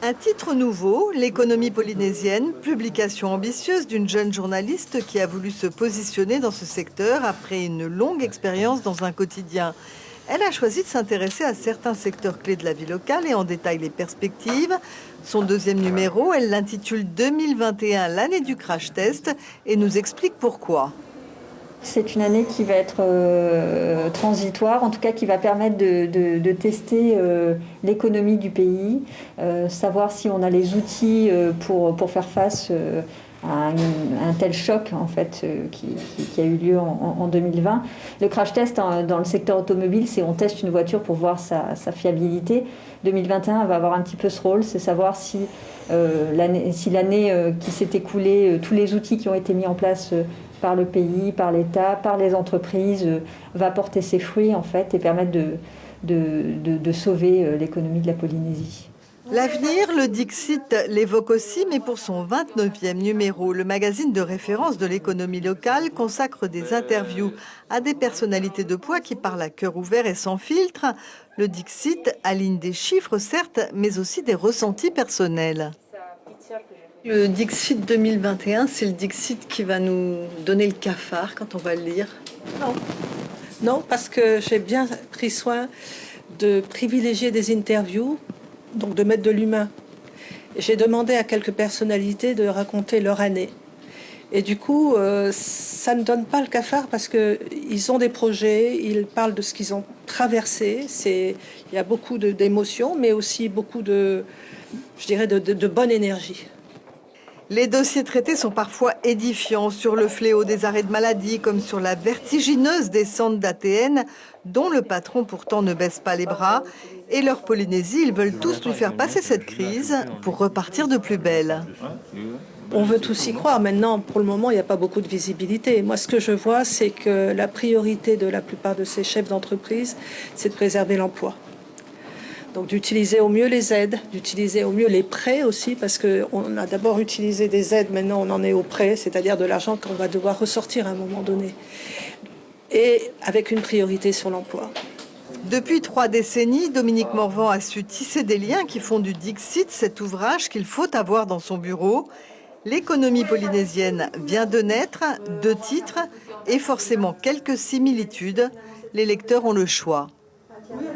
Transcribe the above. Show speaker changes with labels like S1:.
S1: Un titre nouveau, L'économie polynésienne, publication ambitieuse d'une jeune journaliste qui a voulu se positionner dans ce secteur après une longue expérience dans un quotidien. Elle a choisi de s'intéresser à certains secteurs clés de la vie locale et en détaille les perspectives. Son deuxième numéro, elle l'intitule 2021, l'année du crash test, et nous explique pourquoi.
S2: C'est une année qui va être transitoire, en tout cas qui va permettre de tester l'économie du pays, savoir si on a les outils pour faire face à un tel choc en fait, qui a eu lieu en 2020. Le crash test dans le secteur automobile, c'est on teste une voiture pour voir sa fiabilité. 2021 va avoir un petit peu ce rôle, c'est savoir si l'année qui s'est écoulée, tous les outils qui ont été mis en place par le pays, par l'État, par les entreprises, va porter ses fruits en fait et permettre de sauver l'économie de la Polynésie.
S1: L'avenir, le Dixit l'évoque aussi, mais pour son 29e numéro, le magazine de référence de l'économie locale consacre des interviews à des personnalités de poids qui parlent à cœur ouvert et sans filtre. Le Dixit aligne des chiffres, certes, mais aussi des ressentis personnels. Le Dixit 2021, c'est le Dixit qui va nous donner le cafard quand on va le lire?
S3: Non, parce que j'ai bien pris soin de privilégier des interviews, donc de mettre de l'humain. J'ai demandé à quelques personnalités de raconter leur année. Et du coup, ça ne donne pas le cafard parce qu'ils ont des projets, ils parlent de ce qu'ils ont traversé. Il y a beaucoup d'émotions, mais aussi beaucoup de bonne énergie.
S1: Les dossiers traités sont parfois édifiants sur le fléau des arrêts de maladie, comme sur la vertigineuse descente d'ATN, dont le patron pourtant ne baisse pas les bras. Et leur Polynésie, ils veulent tous lui faire passer cette crise pour repartir de plus belle.
S3: On veut tous y croire. Maintenant, pour le moment, il n'y a pas beaucoup de visibilité. Moi, ce que je vois, c'est que la priorité de la plupart de ces chefs d'entreprise, c'est de préserver l'emploi. Donc d'utiliser au mieux les aides, d'utiliser au mieux les prêts aussi, parce qu'on a d'abord utilisé des aides, maintenant on en est aux prêts, c'est-à-dire de l'argent qu'on va devoir ressortir à un moment donné, et avec une priorité sur l'emploi.
S1: Depuis 3 décennies, Dominique Morvan a su tisser des liens qui font du Dixit cet ouvrage qu'il faut avoir dans son bureau. L'économie polynésienne vient de naître, 2 titres et forcément quelques similitudes. Les lecteurs ont le choix.